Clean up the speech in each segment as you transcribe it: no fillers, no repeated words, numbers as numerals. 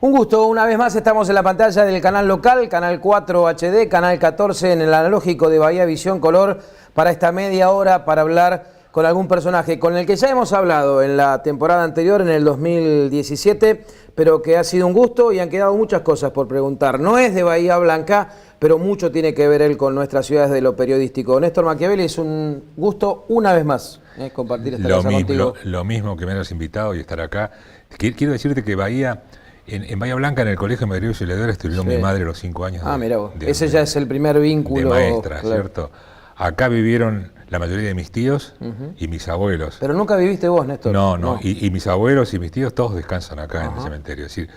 Un gusto, una vez más estamos en la pantalla del canal local, canal 4 HD, canal 14 en el analógico de Bahía Visión Color, para esta media hora para hablar con algún personaje con el que ya hemos hablado en la temporada anterior, en el 2017, pero que ha sido un gusto y han quedado muchas cosas por preguntar. No es de Bahía Blanca, pero mucho tiene que ver él con nuestras ciudades de lo periodístico. Néstor Machiavelli, es un gusto una vez más compartir esta casa contigo. Lo mismo que me hayas invitado y estar acá. Quiero decirte que Bahía... En Bahía Blanca, en el Colegio Madrid Auxiliadora, estudió mi madre los 5 años. Mirá vos. Ese ya es el primer vínculo. De maestra, claro. ¿Cierto? Acá vivieron la mayoría de mis tíos y mis abuelos. Pero nunca viviste vos, Néstor. No. Y mis abuelos y mis tíos todos descansan acá en el cementerio. Es decir,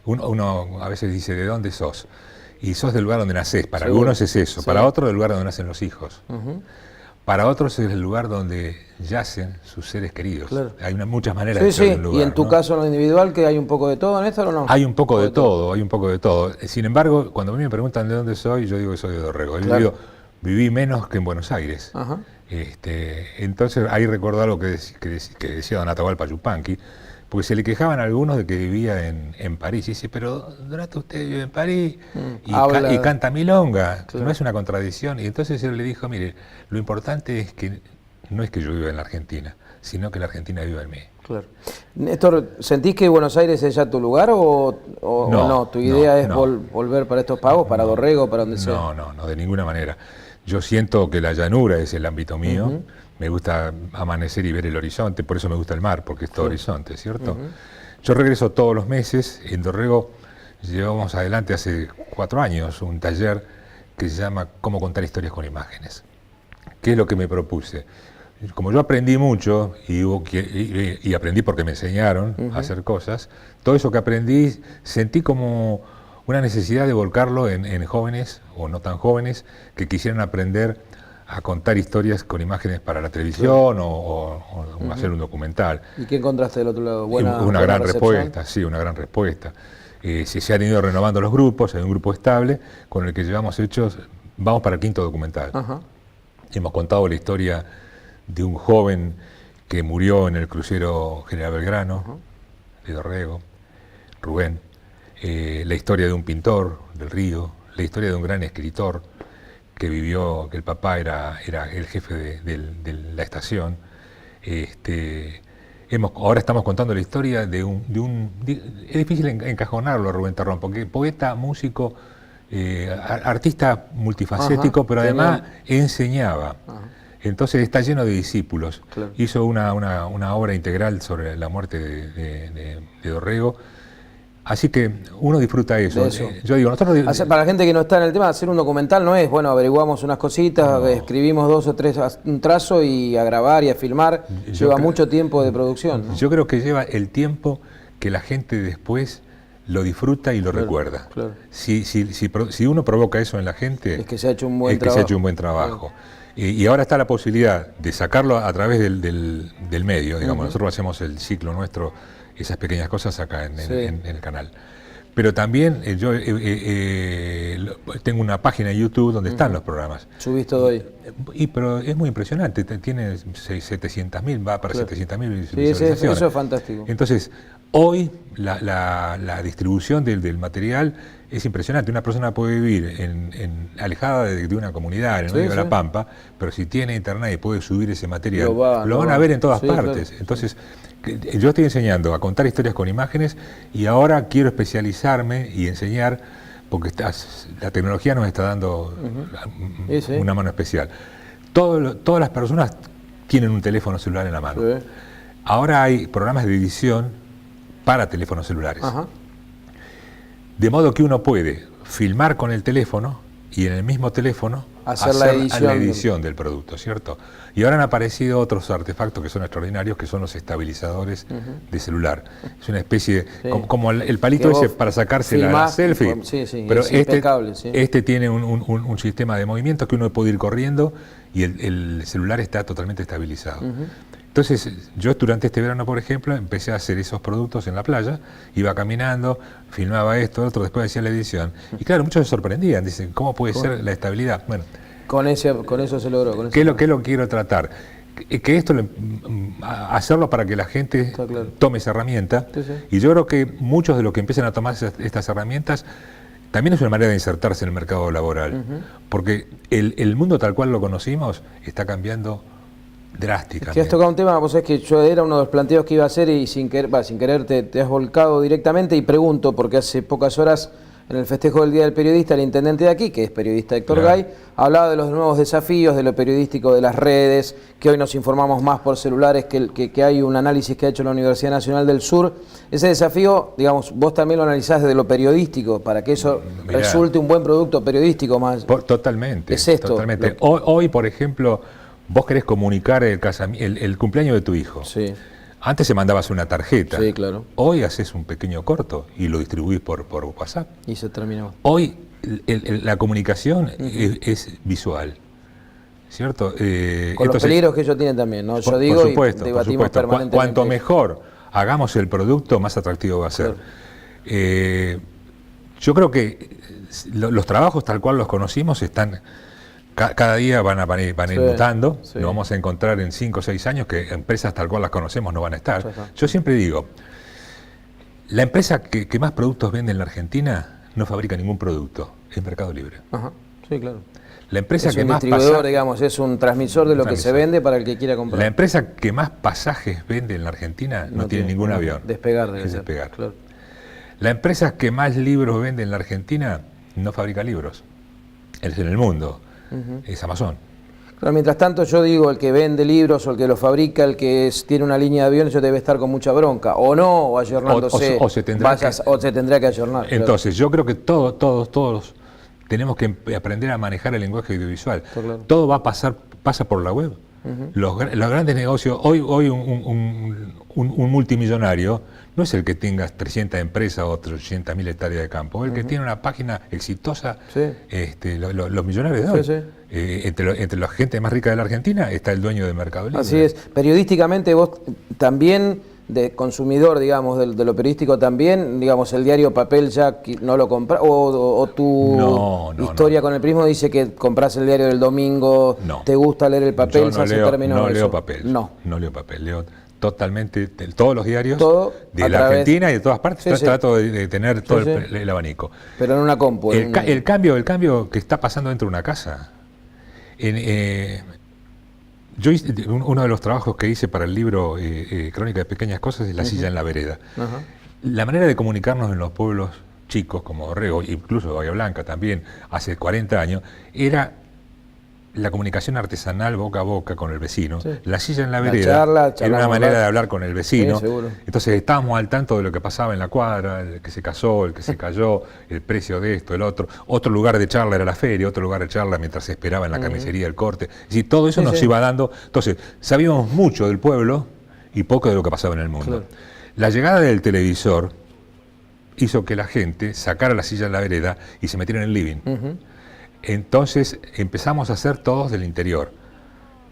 uno a veces dice, ¿de dónde sos? Y sos del lugar donde nacés. Para algunos es eso. Sí. Para otros, del lugar donde nacen los hijos. Para otros es el lugar donde yacen sus seres queridos. Claro. Hay muchas maneras de ser un lugar. Y en tu caso, en lo individual, que hay un poco de todo, Néstor, ¿o no? Hay un poco de todo, hay un poco de todo. Sin embargo, cuando a mí me preguntan de dónde soy, yo digo que soy de Dorrego. Claro. Viví menos que en Buenos Aires. Entonces ahí recuerdo algo que decía don Atahualpa Yupanqui, porque se le quejaban a algunos de que vivía en París. Y dice, pero Donato, usted vive en París y canta milonga. Claro. No es una contradicción. Y entonces él le dijo, mire, lo importante es que no es que yo viva en la Argentina, sino que la Argentina viva en mí. Claro. Néstor, ¿sentís que Buenos Aires es ya tu lugar o no? ¿Tu idea es volver para estos pagos, para Dorrego, para donde sea? No, de ninguna manera. Yo siento que la llanura es el ámbito mío. Me gusta amanecer y ver el horizonte, por eso me gusta el mar, porque es todo horizonte, ¿cierto? Yo regreso todos los meses. En Dorrego llevamos adelante hace 4 años un taller que se llama Cómo contar historias con imágenes. ¿Qué es lo que me propuse? Como yo aprendí mucho y aprendí porque me enseñaron a hacer cosas, todo eso que aprendí sentí como una necesidad de volcarlo en jóvenes o no tan jóvenes que quisieran aprender a contar historias con imágenes para la televisión o hacer un documental. ¿Y qué encontraste del otro lado? Una gran respuesta, sí, una gran respuesta. Se han ido renovando los grupos, hay un grupo estable con el que llevamos hechos, vamos para el 5º documental. Hemos contado la historia de un joven que murió en el crucero General Belgrano, de Dorrego, Rubén, la historia de un pintor del Río, la historia de un gran escritor que vivió, que el papá era el jefe de la estación. Ahora estamos contando la historia de un es difícil encajonarlo a Rubén Terrón, porque poeta, músico, artista multifacético, pero además enseñaba. Entonces está lleno de discípulos. Claro. Hizo una obra integral sobre la muerte de Dorrego. Así que uno disfruta eso. Yo digo, nosotros... Para la gente que no está en el tema, hacer un documental no es, bueno, averiguamos unas cositas, escribimos 2 o 3, un trazo y a grabar y a filmar. Lleva mucho tiempo de producción, ¿no? Yo creo que lleva el tiempo que la gente después lo disfruta y lo recuerda. Claro. Si uno provoca eso en la gente, es que se ha hecho un buen trabajo. Claro. Y ahora está la posibilidad de sacarlo a través del medio, digamos. Nosotros hacemos el ciclo nuestro, esas pequeñas cosas acá en el canal. Pero también yo tengo una página de YouTube donde están los programas. ¿Subís todo ahí? Pero es muy impresionante, tiene 700.000, va para 700.000 visualizaciones. Eso es fantástico. Entonces, hoy la distribución del material es impresionante. Una persona puede vivir alejada de una comunidad, en el medio de la Pampa, pero si tiene internet y puede subir ese material, lo van a ver en todas partes. Claro. Entonces, yo estoy enseñando a contar historias con imágenes y ahora quiero especializarme y enseñar, porque la tecnología nos está dando una mano especial. Todas las personas tienen un teléfono celular en la mano. Ahora hay programas de edición para teléfonos celulares. De modo que uno puede filmar con el teléfono y en el mismo teléfono hacer la edición del producto, ¿cierto? Y ahora han aparecido otros artefactos que son extraordinarios, que son los estabilizadores de celular. Es una especie, como el palito ese para sacarse la selfie. Pero este tiene un sistema de movimiento que uno puede ir corriendo y el celular está totalmente estabilizado. Entonces, yo durante este verano, por ejemplo, empecé a hacer esos productos en la playa, iba caminando, filmaba esto, otro, después hacía la edición. Y claro, muchos se sorprendían, dicen, ¿cómo puede ser la estabilidad? Bueno, con eso se logró. ¿Qué es lo que quiero tratar? que esto, hacerlo para que la gente tome esa herramienta. Y yo creo que muchos de los que empiezan a tomar estas herramientas también es una manera de insertarse en el mercado laboral, porque el mundo tal cual lo conocimos está cambiando drásticamente. Que has tocado un tema, vos sabés que yo era uno de los planteos que iba a hacer y sin querer te has volcado directamente, y pregunto, porque hace pocas horas en el festejo del Día del Periodista, el intendente de aquí, que es periodista Héctor Gay, hablaba de los nuevos desafíos, de lo periodístico de las redes, que hoy nos informamos más por celulares, que hay un análisis que ha hecho la Universidad Nacional del Sur. Ese desafío, digamos, vos también lo analizás desde lo periodístico, para que eso resulte un buen producto periodístico más. Totalmente. Es esto. Totalmente. Hoy, por ejemplo, vos querés comunicar el cumpleaños de tu hijo. Sí. Antes se mandabas una tarjeta. Sí, claro. Hoy haces un pequeño corto y lo distribuís por WhatsApp. Y se terminó. Hoy la comunicación es visual, ¿cierto? Con los peligros que ellos tienen también, ¿no? Yo digo, por supuesto, y debatimos permanentemente. Cuanto mejor hagamos el producto, más atractivo va a ser. Claro. Yo creo que los trabajos tal cual los conocimos están... Cada día van a ir mutando, nos vamos a encontrar en 5 o 6 años que empresas tal cual las conocemos no van a estar. Yo siempre digo, la empresa que más productos vende en la Argentina no fabrica ningún producto, es Mercado Libre. Ajá. Sí, claro. La empresa es que un más distribuidor, digamos, es un transmisor de lo que se vende para el que quiera comprar. La empresa que más pasajes vende en la Argentina no tiene ningún avión. Despegar debe ser. Despegar. Claro. La empresa que más libros vende en la Argentina no fabrica libros. Es en el mundo. Es Amazon. Pero mientras tanto yo digo, el que vende libros o el que los fabrica, el que tiene una línea de aviones, debe estar con mucha bronca, o no, o ayornándose, o se tendrá que ayornar. Entonces, yo creo que todos tenemos que aprender a manejar el lenguaje audiovisual. Claro. Todo pasa por la web. Los grandes negocios, hoy un multimillonario no es el que tenga 300 empresas o 300.000 hectáreas de campo, el que tiene una página exitosa. Los millonarios de hoy. Entre la gente más rica de la Argentina está el dueño de Mercado Libre. Así es. Periodísticamente vos también, de consumidor, digamos, de lo periodístico también, digamos, el diario papel ya no lo compras, o tu historia con el periodismo dice que compras el diario del domingo, te gusta leer el papel, yo no leo papel. No leo papel, leo totalmente todos los diarios de la Argentina y de todas partes. Trato de tener todo el abanico. Pero en una compu. El cambio que está pasando dentro de una casa. Yo hice, uno de los trabajos que hice para el libro Crónica de Pequeñas Cosas es La silla en la vereda. La manera de comunicarnos en los pueblos chicos como Dorrego, incluso Bahía Blanca también, hace 40 años, era la comunicación artesanal boca a boca con el vecino. La silla en la vereda era una manera de hablar con el vecino. Entonces estábamos al tanto de lo que pasaba en la cuadra, el que se casó, el que se cayó, el precio de esto, el otro. Otro lugar de charla era la feria, otro lugar de charla mientras se esperaba en la carnicería el corte. Es decir, todo eso nos iba dando. Entonces, sabíamos mucho del pueblo y poco de lo que pasaba en el mundo. La llegada del televisor hizo que la gente sacara la silla en la vereda y se metiera en el living. Entonces empezamos a hacer todos del interior,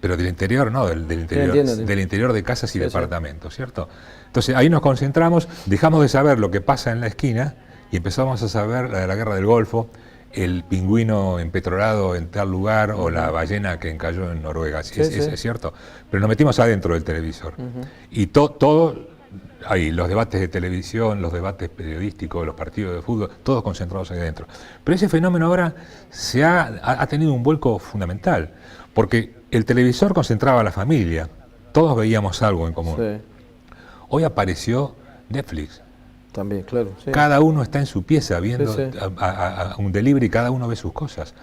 pero del interior no, del interior de casas y departamentos, ¿cierto? Entonces ahí nos concentramos, dejamos de saber lo que pasa en la esquina y empezamos a saber la de la guerra del Golfo, el pingüino empetrolado en tal lugar o la ballena que encalló en Noruega, es cierto, pero nos metimos adentro del televisor y todo ahí, los debates de televisión, los debates periodísticos, los partidos de fútbol, todos concentrados ahí adentro. Pero ese fenómeno ahora ha tenido un vuelco fundamental, porque el televisor concentraba a la familia, todos veíamos algo en común. Hoy apareció Netflix. También, claro. Cada uno está en su pieza viendo a un delivery, cada uno ve sus cosas.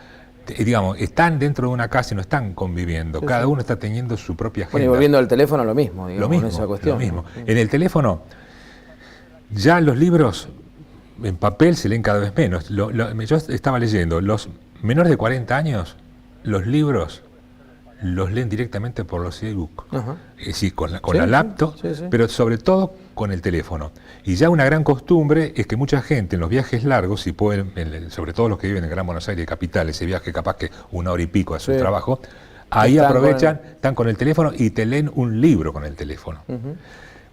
Digamos, están dentro de una casa y no están conviviendo, cada uno está teniendo su propia agenda. Bueno, y volviendo al teléfono lo mismo, digamos, en esa cuestión. Lo mismo. En el teléfono, ya los libros en papel se leen cada vez menos. Yo estaba leyendo, los menores de 40 años, los libros los leen directamente por los e-book. Es decir, con la laptop, pero sobre todo con el teléfono. Y ya una gran costumbre es que mucha gente en los viajes largos, si pueden, sobre todo los que viven en Gran Buenos Aires capital, ese viaje capaz que 1 hora y pico a su trabajo, ahí aprovechan, están con el teléfono y te leen un libro con el teléfono.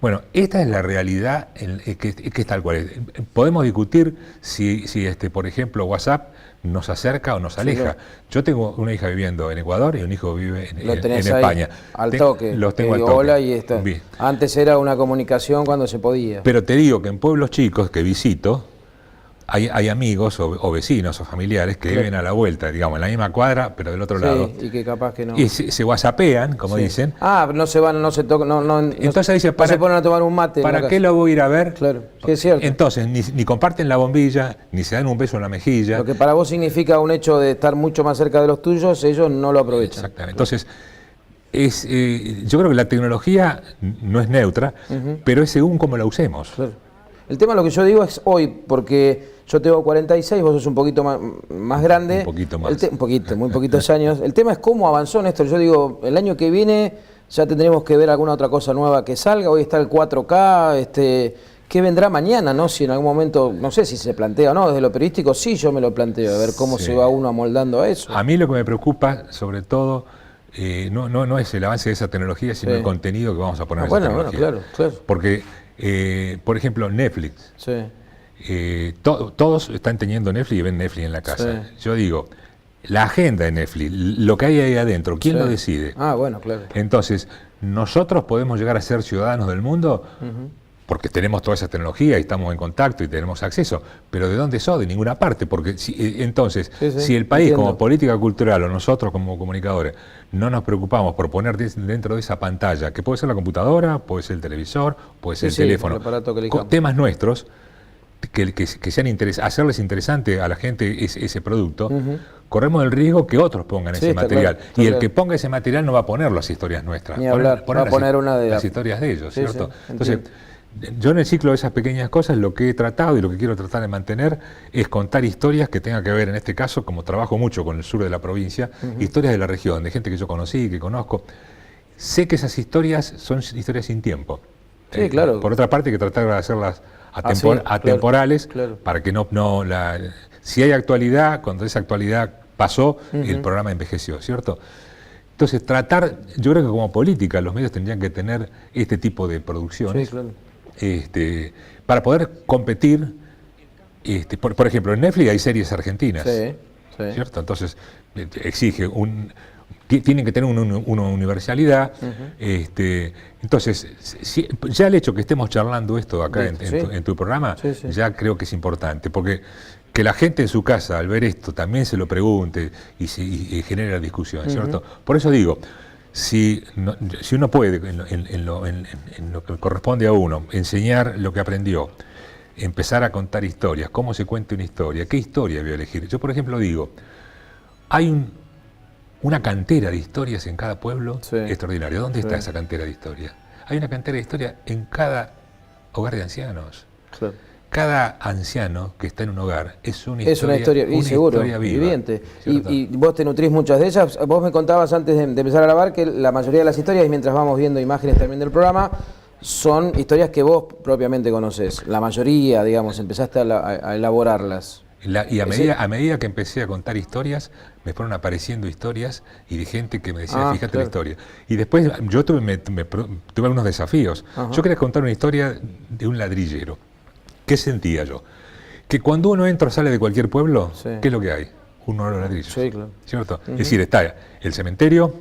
Bueno, esta es la realidad que es tal cual. Podemos discutir si por ejemplo, WhatsApp nos acerca o nos aleja. Claro. Yo tengo una hija viviendo en Ecuador y un hijo vive en España. España. Al toque. Los tengo al toque. Hola y está. Bien. Antes era una comunicación cuando se podía. Pero te digo que en pueblos chicos que visito, hay amigos o vecinos o familiares que viven a la vuelta, digamos, en la misma cuadra, pero del otro lado. Y que capaz que no. Y se whatsappean, como dicen. No se van, no se tocan, Entonces dice, no se ponen a tomar un mate. ¿Para qué lo voy a ir a ver? Claro, sí, es cierto. Entonces, ni comparten la bombilla, ni se dan un beso en la mejilla. Lo que para vos significa un hecho de estar mucho más cerca de los tuyos, ellos no lo aprovechan. Exactamente. Entonces, yo creo que la tecnología no es neutra, pero es según cómo la usemos. Claro. El tema, lo que yo digo es hoy, porque yo tengo 46, vos sos un poquito más grande. Un poquito más. Muy poquitos años. El tema es cómo avanzó, Néstor. Yo digo, el año que viene ya tendremos que ver alguna otra cosa nueva que salga. Hoy está el 4K, ¿qué vendrá mañana? ¿No? Si en algún momento, no sé si se plantea o no, desde lo periodístico sí yo me lo planteo, a ver cómo se va uno amoldando a eso. A mí lo que me preocupa, sobre todo, no es el avance de esa tecnología, sino el contenido que vamos a poner en esa tecnología. Bueno, claro. Porque, por ejemplo, Netflix. Sí. Todos están teniendo Netflix y ven Netflix en la casa. Yo digo, la agenda de Netflix, lo que hay ahí adentro, ¿quién lo decide? Bueno, claro. Entonces, nosotros podemos llegar a ser ciudadanos del mundo porque tenemos toda esa tecnología y estamos en contacto y tenemos acceso, pero ¿de dónde sos? De ninguna parte, porque si el país como política cultural o nosotros como comunicadores no nos preocupamos por poner dentro de esa pantalla, que puede ser la computadora, puede ser el televisor, puede ser el teléfono, temas nuestros, que sean hacerles interesante a la gente ese producto, corremos el riesgo que otros pongan ese material. Y el que ponga ese material no va a poner las historias nuestras, va a poner una de las historias de ellos, ¿cierto? Entonces, yo en el ciclo de esas pequeñas cosas lo que he tratado y lo que quiero tratar de mantener es contar historias que tengan que ver, en este caso, como trabajo mucho con el sur de la provincia, historias de la región, de gente que yo conocí, que conozco. Sé que esas historias son historias sin tiempo. Sí, claro. Por otra parte, hay que tratar de hacerlas atemporales, para que si hay actualidad, cuando esa actualidad pasó, el programa envejeció, ¿cierto? Entonces, yo creo que como política los medios tendrían que tener este tipo de producciones para poder competir. Por ejemplo, en Netflix hay series argentinas, ¿cierto? Entonces, exige tienen que tener una universalidad. Entonces, ya el hecho que estemos charlando esto acá en tu programa, ya creo que es importante, porque que la gente en su casa al ver esto también se lo pregunte y genere la discusión, ¿cierto? Por eso digo, si uno puede, en lo que corresponde a uno, enseñar lo que aprendió, empezar a contar historias, cómo se cuenta una historia, qué historia voy a elegir. Yo, por ejemplo, digo, hay una cantera de historias en cada pueblo extraordinaria. ¿Dónde está esa cantera de historias? Hay una cantera de historias en cada hogar de ancianos. Claro. Cada anciano que está en un hogar es una historia viviente. Y vos te nutrís muchas de ellas. Vos me contabas antes de empezar a grabar que la mayoría de las historias, y mientras vamos viendo imágenes también del programa, son historias que vos propiamente conocés. La mayoría, digamos, empezaste a elaborarlas. Y a medida que empecé a contar historias, me fueron apareciendo historias y de gente que me decía, fíjate la historia. Y después yo tuve algunos desafíos. Yo quería contar una historia de un ladrillero. ¿Qué sentía yo? Que cuando uno entra o sale de cualquier pueblo, ¿qué es lo que hay? Un olor a ladrillos. Sí, claro. ¿Cierto? Es decir, está el cementerio.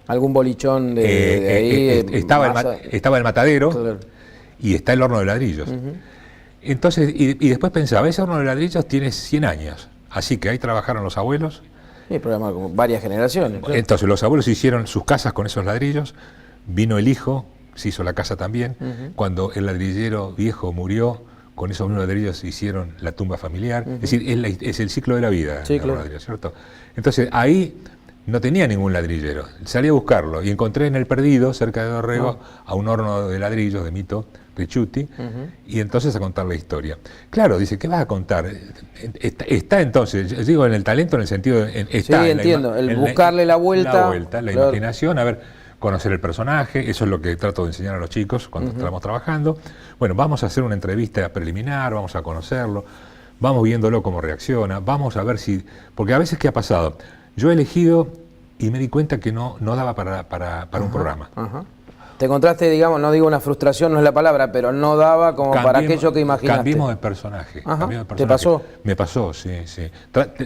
Algún bolichón de ahí. Estaba el matadero y está el horno de ladrillos. Entonces, y después pensaba, ese horno de ladrillos tiene 100 años, así que ahí trabajaron los abuelos. Sí, programa como varias generaciones. Claro. Entonces los abuelos hicieron sus casas con esos ladrillos, vino el hijo, se hizo la casa también. Cuando el ladrillero viejo murió, con esos mismos ladrillos hicieron la tumba familiar. Es decir, es el ciclo de la vida, ladrillos, ¿cierto? Entonces ahí no tenía ningún ladrillero, salí a buscarlo y encontré en El Perdido, cerca de Dorrego, a un horno de ladrillos de Mito Ricciuti, y entonces a contar la historia. Claro, dice, ¿qué vas a contar? Está entonces, yo digo en el talento en el sentido de... entiendo, buscarle la vuelta. La imaginación, a ver, conocer el personaje, eso es lo que trato de enseñar a los chicos cuando estamos trabajando. Bueno, vamos a hacer una entrevista preliminar, vamos a conocerlo, vamos viéndolo cómo reacciona, vamos a ver si... Porque a veces, ¿qué ha pasado? Yo he elegido y me di cuenta que no daba para un programa. Te encontraste, digamos, no digo una frustración, no es la palabra, pero no daba como para aquello que imaginaste. Cambiemos de personaje. Ajá. Cambiemos de personaje. ¿Te pasó? Me pasó, sí, sí.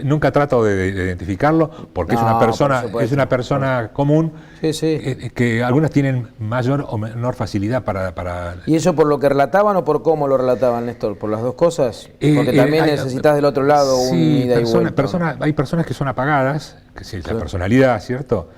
Nunca trato de identificarlo porque es una persona común, sí, sí. Que algunas tienen mayor o menor facilidad para... ¿Y eso por lo que relataban o por cómo lo relataban, Néstor? ¿Por las dos cosas? Porque también necesitas del otro lado un ida y vuelta. Hay personas que son apagadas, que sí, la personalidad, ¿cierto?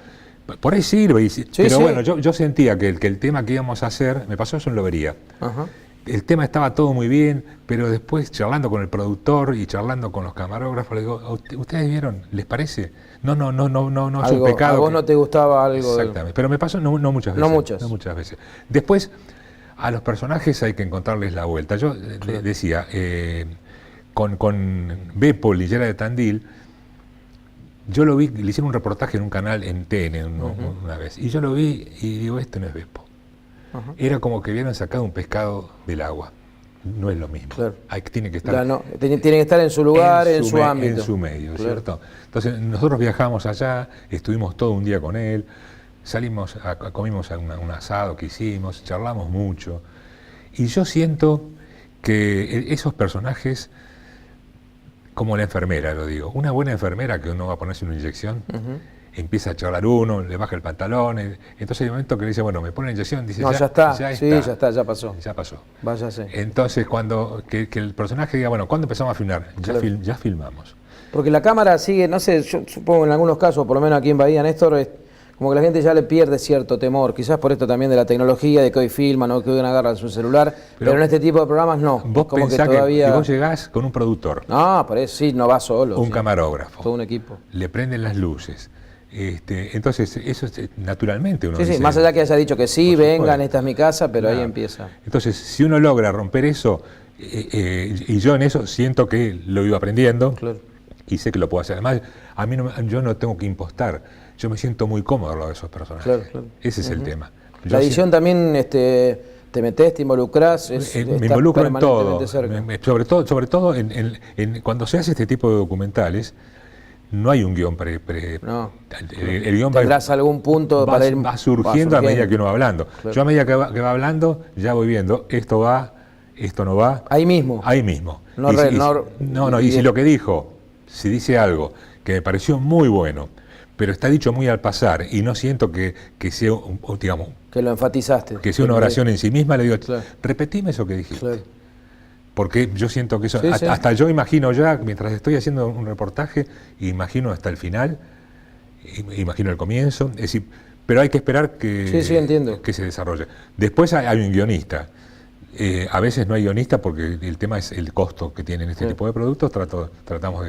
Por ahí sirve, pero bueno, yo sentía que el tema que íbamos a hacer, me pasó eso en Lobería. Ajá. El tema estaba todo muy bien, pero después charlando con el productor y charlando con los camarógrafos, le digo, ¿ustedes vieron? ¿Les parece? No, es un pecado. ¿A vos no te gustaba algo? Exactamente, pero me pasó no muchas veces. No muchas veces. Después, a los personajes hay que encontrarles la vuelta. Yo decía, con Beppo, Lillera de Tandil, yo lo vi, le hicieron un reportaje en un canal en TN una vez, y yo lo vi y digo, este no es Beppo. Era como que hubieran sacado un pescado del agua. No es lo mismo. Claro. Tiene que estar, tiene que estar en su lugar, en su ámbito. En su medio, claro. ¿Cierto? Entonces nosotros viajamos allá, estuvimos todo un día con él, salimos, comimos un asado que hicimos, charlamos mucho, y yo siento que esos personajes, como la enfermera, lo digo. Una buena enfermera que uno va a ponerse una inyección, empieza a charlar uno, le baja el pantalón, entonces hay un momento que le dice, bueno, me pone la inyección, dice, no, ya está, ya pasó. Ya pasó. Váyase. Entonces, que el personaje diga, bueno, ¿cuándo empezamos a filmar? Ya filmamos. Porque la cámara sigue, no sé, yo supongo en algunos casos, por lo menos aquí en Bahía, Néstor, como que la gente ya le pierde cierto temor, quizás por esto también de la tecnología, de que hoy filman o que hoy agarran su celular, pero en este tipo de programas no. Vos como pensás que todavía... que vos llegás con un productor. No, por eso sí, no vas solo. Un camarógrafo. Todo un equipo. Le prenden las luces. Entonces, eso naturalmente uno dice, sí, más allá que haya dicho que sí, vengan, esta es mi casa, pero ahí empieza. Entonces, si uno logra romper eso, y yo en eso siento que lo iba aprendiendo, y sé que lo puedo hacer. Además, yo no tengo que impostar. Yo me siento muy cómodo al lado de esos personajes. Ese es el tema. La edición también, te metés, te involucrás. Me involucro en todo. Sobre todo cuando se hace este tipo de documentales, no hay un guión no. El guión tendrás algún punto para ir... Va surgiendo a medida que uno va hablando. Claro. Yo a medida que va hablando, ya voy viendo, esto va, esto no va. Ahí mismo. Y si lo que dijo, si dice algo que me pareció muy bueno, pero está dicho muy al pasar y no siento que sea, digamos... Que lo enfatizaste. Que sea una oración en sí misma, le digo, repetime eso que dijiste. Claro. Porque yo siento que eso... hasta yo imagino ya, mientras estoy haciendo un reportaje, imagino hasta el final, imagino el comienzo, es decir, pero hay que esperar que se desarrolle. Después hay un guionista. A veces no hay guionista porque el tema es el costo que tienen este tipo de productos. Tratamos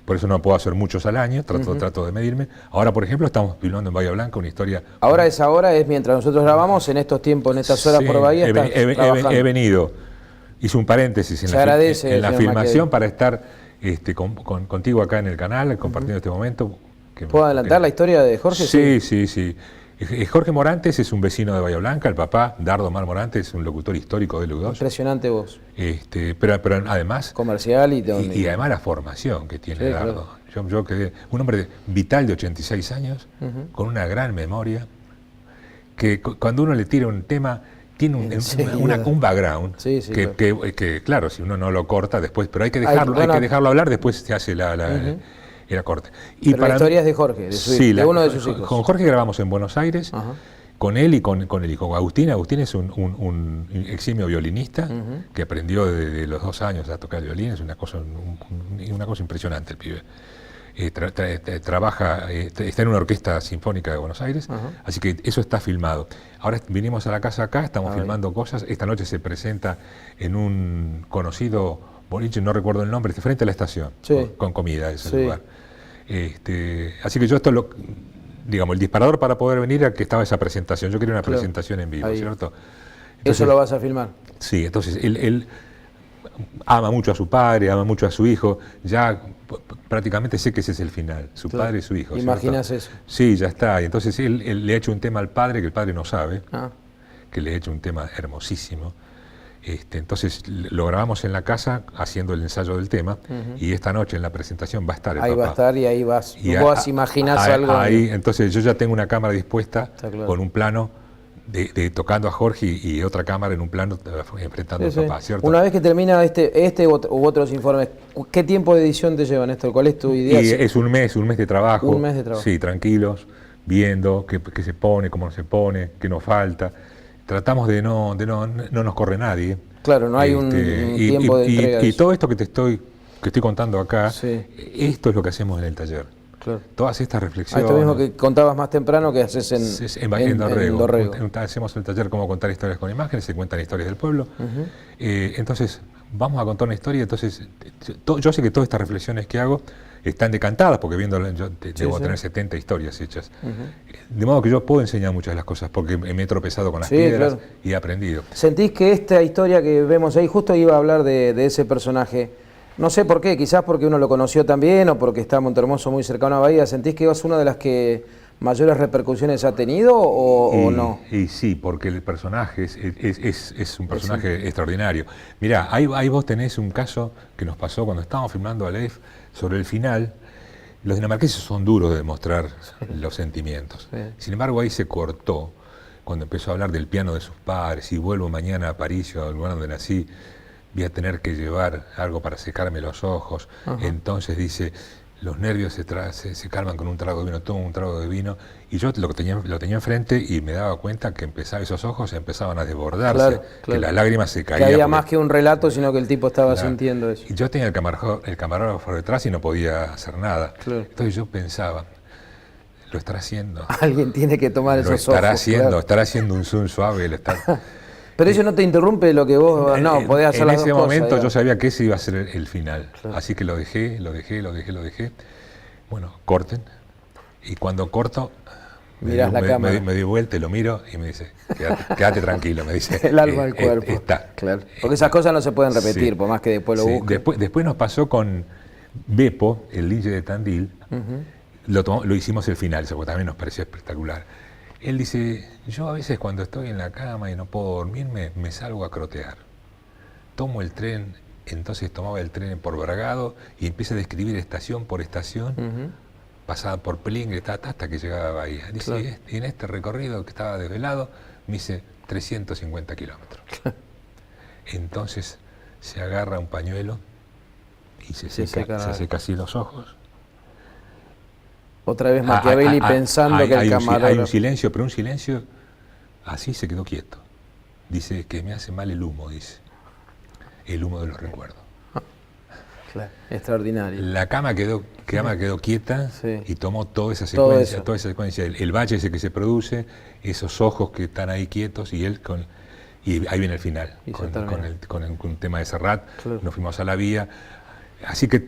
por eso no puedo hacer muchos al año, trato de medirme. Ahora, por ejemplo, estamos filmando en Bahía Blanca una historia... Ahora es mientras nosotros grabamos, en estos tiempos, en estas horas por Bahía, he venido, hice un paréntesis en la filmación para estar contigo acá en el canal, compartiendo este momento. ¿Puedo adelantar la historia de Jorge? Sí. Jorge Morantes es un vecino de Bahía Blanca, el papá, Dardo Mar Morantes, es un locutor histórico de LU2. Impresionante voz. Pero además... Comercial y además la formación que tiene Dardo. Claro. Yo quedé un hombre vital de 86 años, con una gran memoria, que cuando uno le tira un tema, tiene un background, que claro, si uno no lo corta después, pero hay que dejarlo hablar, después se hace era corte. Pero la historia es de Jorge, de uno de sus hijos. Con Jorge grabamos en Buenos Aires, con él y con el hijo Agustín. Agustín es un eximio violinista que aprendió desde los 2 años a tocar el violín, es una cosa impresionante el pibe. Está en una orquesta sinfónica de Buenos Aires, así que eso está filmado. Ahora vinimos a la casa acá, estamos filmando cosas. Esta noche se presenta en un conocido boliche, no recuerdo el nombre, frente a la estación, con comida, ese lugar. Así que yo digamos, el disparador para poder venir era que estaba esa presentación. Yo quería una presentación en vivo, ¿cierto? Entonces, ¿eso lo vas a filmar? Sí, entonces él ama mucho a su padre, ama mucho a su hijo, ya prácticamente sé que ese es el final, su padre y su hijo. ¿Imaginas eso? Sí, ya está. Y entonces él le ha hecho un tema al padre que el padre no sabe, que le ha hecho un tema hermosísimo. Entonces lo grabamos en la casa haciendo el ensayo del tema y esta noche en la presentación va a estar el papá. Va a estar y ahí vas. Vos imaginás algo. Ahí, entonces yo ya tengo una cámara dispuesta con un plano tocando a Jorge y otra cámara en un plano enfrentando al papá, ¿cierto? Una vez que termina este u otros informes, ¿qué tiempo de edición te llevan, Néstor? ¿Cuál es tu idea? Y es un mes de trabajo. Un mes de trabajo. Sí, tranquilos, viendo qué se pone, cómo no se pone, qué nos falta. Tratamos de no nos corre nadie. Claro, no hay un tiempo de entrega. Y todo esto que estoy contando acá, sí. Esto es lo que hacemos en el taller. Claro. Todas estas reflexiones. Esto mismo que contabas más temprano que haces en Dorrego. Hacemos el taller Cómo contar historias con imágenes, se cuentan historias del pueblo. Entonces, vamos a contar una historia. Entonces, yo sé que todas estas reflexiones que hago están decantadas, porque viéndolo, yo debo tener 70 historias hechas. De modo que yo puedo enseñar muchas de las cosas, porque me he tropezado con las piedras y he aprendido. ¿Sentís que esta historia que vemos ahí, justo iba a hablar de ese personaje? No sé por qué, quizás porque uno lo conoció también o porque está Montehermoso muy cercano a Bahía. ¿Sentís que es una de las que mayores repercusiones ha tenido o no? Y sí, porque el personaje es un personaje extraordinario. Mirá, ahí vos tenés un caso que nos pasó cuando estábamos filmando Aleph sobre el final. Los dinamarqueses son duros de demostrar los sentimientos. Sin embargo, ahí se cortó cuando empezó a hablar del piano de sus padres. Si vuelvo mañana a París o al lugar donde nací, voy a tener que llevar algo para secarme los ojos. Entonces dice, los nervios se calman con un trago de vino, tomo un trago de vino, y yo lo tenía enfrente y me daba cuenta que esos ojos empezaban a desbordarse, que las lágrimas se caían. Que había más que un relato, sino que el tipo estaba sintiendo eso. Y yo tenía el camarógrafo detrás y no podía hacer nada. Entonces yo pensaba, lo estará haciendo. Alguien tiene que tomar esos ojos. Estará haciendo un zoom suave, Pero eso no te interrumpe lo que vos podés hacer las dos cosas. En ese momento yo sabía que ese iba a ser el final. Así que lo dejé. Bueno, corten. Y cuando corto, me di vuelta y lo miro y me dice, quédate tranquilo, me dice. El alma del cuerpo. Está. Claro. Porque esas cosas no se pueden repetir, por más que después lo busquen. Después nos pasó con Beppo, el lince de Tandil. Lo hicimos el final, porque también nos pareció espectacular. Él dice, yo a veces cuando estoy en la cama y no puedo dormirme, me salgo a crotear. Tomo el tren, entonces tomaba el tren por Bragado y empieza a describir estación por estación, pasaba por Pelingre, hasta que llegaba a Bahía. Dice, y en este recorrido que estaba desvelado, me hice 350 kilómetros. Entonces se agarra un pañuelo y se seca así los ojos. Otra vez Machiavelli pensando que el camarógrafo... Hay un silencio, pero un silencio así se quedó quieto. Dice que me hace mal el humo, dice. El humo de los recuerdos. Claro, extraordinario. La cama quedó quieta y tomó toda esa secuencia, el valle ese que se produce, esos ojos que están ahí quietos y ahí viene el final, con el tema de Serrat. Nos fuimos a la vía. Así que,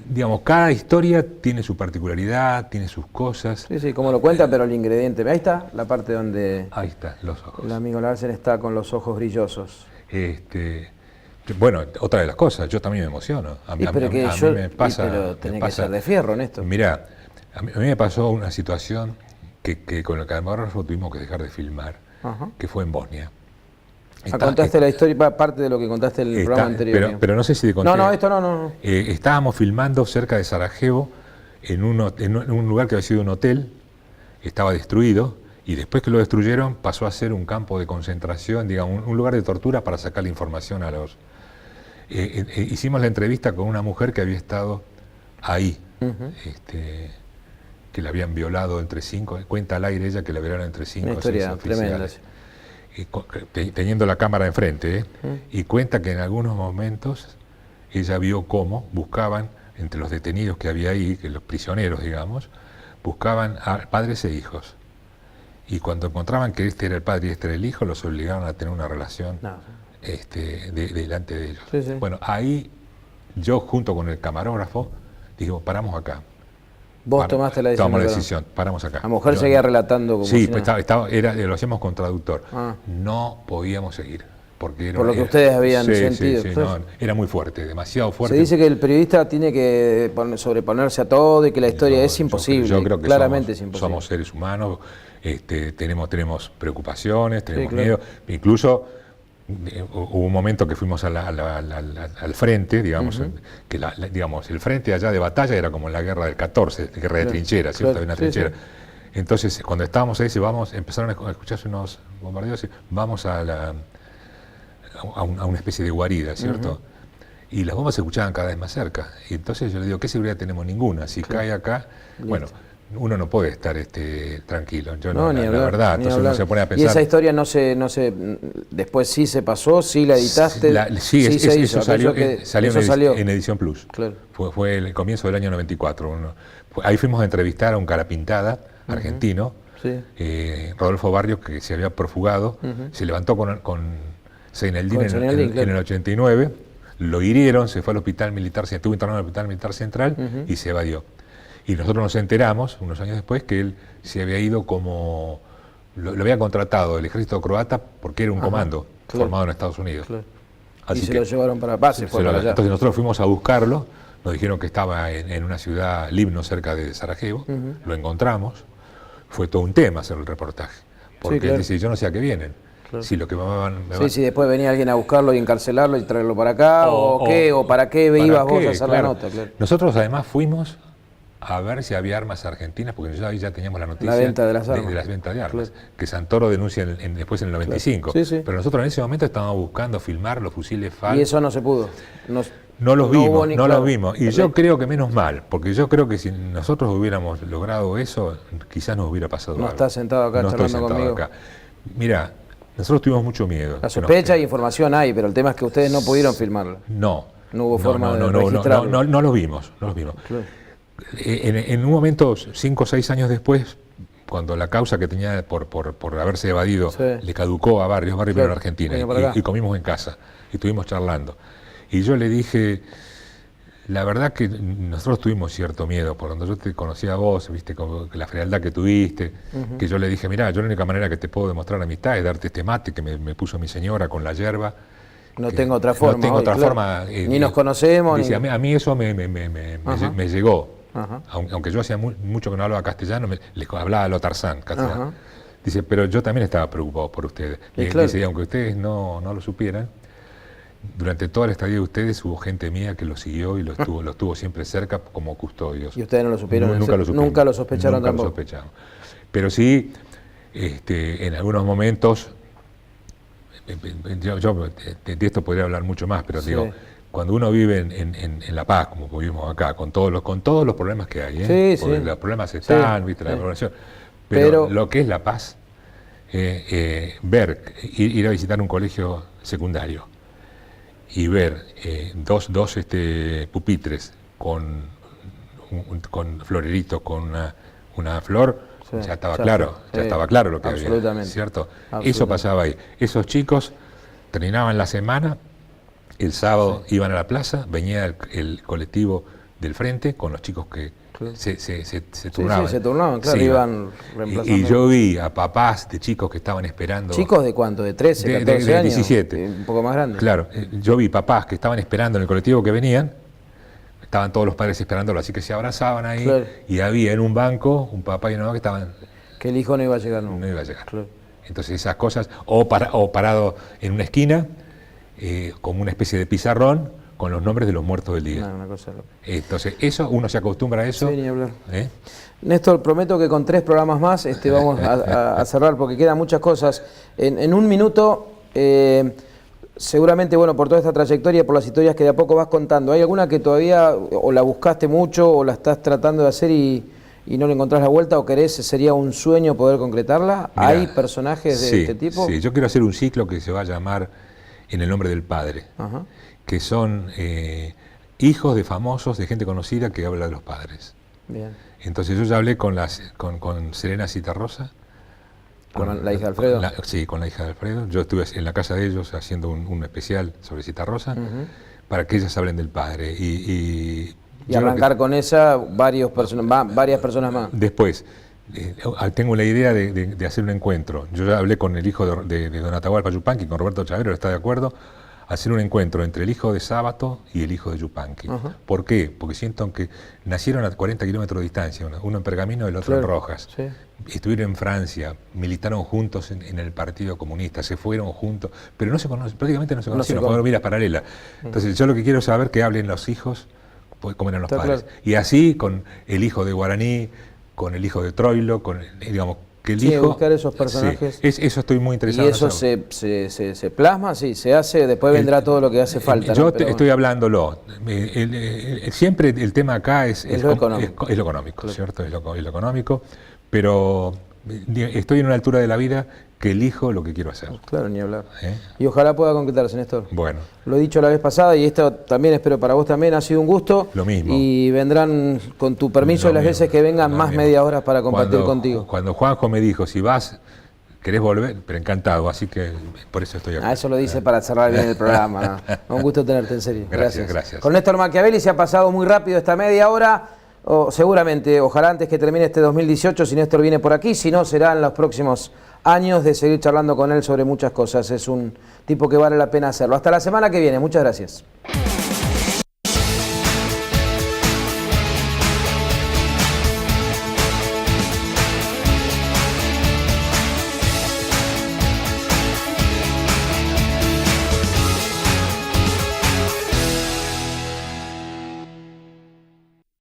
digamos, cada historia tiene su particularidad, tiene sus cosas. Sí, como lo cuenta, pero el ingrediente. Ahí está la parte donde... Ahí está, los ojos. El amigo Larsen está con los ojos brillosos. Bueno, otra de las cosas, yo también me emociono. A mí me pasa... Pero tenés que ser de fierro en esto. Mirá, a mí me pasó una situación que con el camarógrafo tuvimos que dejar de filmar, que fue en Bosnia. Contaste la historia, parte de lo que contaste en el programa anterior. Pero no sé si te conté. No, esto no. Estábamos filmando cerca de Sarajevo, en un lugar que había sido un hotel, estaba destruido, y después que lo destruyeron pasó a ser un campo de concentración, digamos, un lugar de tortura para sacar la información a los... hicimos la entrevista con una mujer que había estado ahí, que la habían violado entre 5, cuenta al aire ella que la violaron entre 5 o 6 oficiales. Teniendo la cámara enfrente, y cuenta que en algunos momentos ella vio cómo buscaban, entre los detenidos que había ahí, que los prisioneros, digamos, buscaban a padres e hijos. Y cuando encontraban que este era el padre y este era el hijo, los obligaban a tener una relación delante de ellos. Bueno, ahí yo junto con el camarógrafo dijimos, paramos acá. Vos tomaste la decisión. Tomamos la decisión, paramos acá. La mujer seguía relatando como sí, pues lo hacíamos con traductor. No podíamos seguir. Por lo que ustedes habían sentido. Era muy fuerte, demasiado fuerte. Se dice que el periodista tiene que sobreponerse a todo y que la historia es imposible. Yo creo que claramente es imposible. Somos seres humanos, tenemos preocupaciones, tenemos miedo. Incluso hubo un momento que fuimos al frente, digamos, digamos, el frente allá de batalla era como en la guerra del 14, guerra de trincheras, ¿cierto? Había una trinchera. Entonces, cuando estábamos ahí, empezaron a escucharse unos bombardeos y vamos a una especie de guarida, ¿cierto? Y las bombas se escuchaban cada vez más cerca. Y entonces yo le digo, ¿qué seguridad tenemos? Ninguna. Si cae acá, bueno, uno no puede estar tranquilo. Yo no, la verdad, entonces uno se pone a pensar. Y esa historia no se después sí se pasó, sí la editaste. Sí, eso salió salió en Edición Plus. Claro. Fue el comienzo del año 94. Ahí fuimos a entrevistar a un carapintada argentino, Rodolfo Barrios, que se había profugado, se levantó con Seineldin en el 89, lo hirieron, se fue al hospital militar, estuvo internado en el hospital militar central y se evadió. Y nosotros nos enteramos, unos años después, que él se había ido como... Lo había contratado el ejército croata porque era un comando formado en Estados Unidos. Claro. Así que lo llevaron para base, Entonces nosotros fuimos a buscarlo, nos dijeron que estaba en una ciudad, Livno, cerca de Sarajevo, lo encontramos, fue todo un tema hacer el reportaje, porque él dice, yo no sé a qué vienen. Claro. Si lo que si después venía alguien a buscarlo y encarcelarlo y traerlo para acá, o para qué ibas vos a hacer la nota. Claro. Nosotros además fuimos a ver si había armas argentinas, porque nosotros ahí ya teníamos la noticia de las ventas de armas, que Santoro denuncia después en el 95. Pero nosotros en ese momento estábamos buscando filmar los fusiles FAL. Y eso no se pudo. No los vimos. Y yo creo que menos mal, porque yo creo que si nosotros hubiéramos logrado eso, quizás nos hubiera pasado algo. No estás sentado acá charlando conmigo. Mira, nosotros tuvimos mucho miedo. La sospecha y información hay, pero el tema es que ustedes no pudieron filmarlo. No hubo forma de registrarlo. No los vimos. Claro. En un momento, 5 o 6 años después, cuando la causa que tenía por haberse evadido le caducó a Barrios vino a Argentina y comimos en casa y estuvimos charlando. Y yo le dije, la verdad que nosotros tuvimos cierto miedo, por cuando yo te conocí a vos, viste, con la frialdad que tuviste, que yo le dije, mirá, yo la única manera que te puedo demostrar amistad es darte este mate que me puso mi señora con la yerba. No tengo otra forma. No tengo otra forma. Ni nos conocemos. Dice, a mí eso me llegó. Aunque yo hacía mucho que no hablaba castellano, les hablaba a lo Tarzán, castellano. Dice, pero yo también estaba preocupado por ustedes. Dice, y aunque ustedes no lo supieran, durante toda la estadía de ustedes hubo gente mía que lo siguió y lo estuvo siempre cerca como custodios. ¿Y ustedes no lo supieron? Nunca lo sospecharon tampoco. Lo sospecharon. Pero sí, en algunos momentos, yo de esto podría hablar mucho más, pero digo, cuando uno vive en La Paz, como vivimos acá, con todos los problemas que hay, porque los problemas están, viste, la población, pero lo que es La Paz, ir a visitar un colegio secundario y ver dos pupitres con floreritos, con una flor, ya estaba claro lo que había, ¿cierto? Eso pasaba ahí. Esos chicos terminaban la semana, el sábado iban a la plaza, venía el colectivo del frente con los chicos que se turnaban. Se turnaban, claro, iban reemplazando. Y yo vi a papás de chicos que estaban esperando. ¿Chicos de cuánto? ¿De 13, 14 de años? 17. Un poco más grandes. Claro, yo vi papás que estaban esperando en el colectivo que venían, estaban todos los padres esperándolo, así que se abrazaban ahí, y había en un banco un papá y una mamá que estaban... Que el hijo no iba a llegar nunca. No iba a llegar. Claro. Entonces esas cosas, o parado en una esquina, como una especie de pizarrón, con los nombres de los muertos del día. Una cosa loca. Entonces, eso, uno se acostumbra a eso. Sí, ni hablar. Néstor, prometo que con 3 programas más vamos a cerrar, porque quedan muchas cosas. En un minuto, seguramente, bueno, por toda esta trayectoria, por las historias que de a poco vas contando, ¿hay alguna que todavía o la buscaste mucho o la estás tratando de hacer y no le encontrás la vuelta, o sería un sueño poder concretarla? Mirá, ¿hay personajes de este tipo? Sí, yo quiero hacer un ciclo que se va a llamar En el nombre del padre. Que son hijos de famosos, de gente conocida que habla de los padres. Bien. Entonces yo ya hablé con Serena Citarrosa. ¿Con la hija de Alfredo? Sí, con la hija de Alfredo. Yo estuve en la casa de ellos haciendo un especial sobre Citarrosa, para que ellas hablen del padre. Y arrancar con esa varias personas más. Después, tengo la idea de hacer un encuentro. Yo ya hablé con el hijo de Don Atahualpa Yupanqui, con Roberto Chavero, ¿está de acuerdo? Hacer un encuentro entre el hijo de Sábato y el hijo de Yupanqui. ¿Por qué? Porque siento que nacieron a 40 kilómetros de distancia, uno en Pergamino y el otro en Rojas. Sí. Estuvieron en Francia, militaron juntos en el Partido Comunista, se fueron juntos, pero no se conocen, prácticamente no se conocieron, fueron vidas paralelas. Entonces yo lo que quiero saber es que hablen los hijos, cómo eran los padres. Claro. Y así con el hijo de Guaraní, con el hijo de Troilo, digamos, que el Sí, hijo... buscar esos personajes. Sí, eso estoy muy interesado Y en eso hacerlo. se plasma, sí, se hace, después vendrá todo lo que hace falta. Yo ¿no? Pero estoy hablándolo. Siempre el tema acá es lo económico. Es lo económico, Claro. ¿cierto? Es lo económico, pero estoy en una altura de la vida que elijo lo que quiero hacer. Claro, ni hablar. ¿Eh? Y ojalá pueda concretarse, Néstor. Bueno, Lo he dicho la vez pasada y esto también espero para vos también, ha sido un gusto. Lo mismo. Y vendrán, con tu permiso, lo las mismo, veces que vengan lo más mismo. media hora para compartir contigo. Cuando Juanjo me dijo, si vas, querés volver, pero encantado, así que por eso estoy acá. Eso lo dice para cerrar bien el programa. ¿No? Un gusto tenerte, en serio. Gracias. Con Néstor Machiavelli se ha pasado muy rápido esta media hora. Seguramente, ojalá antes que termine este 2018, si Néstor viene por aquí, si no, será en los próximos años de seguir charlando con él sobre muchas cosas. Es un tipo que vale la pena hacerlo. Hasta la semana que viene. Muchas gracias.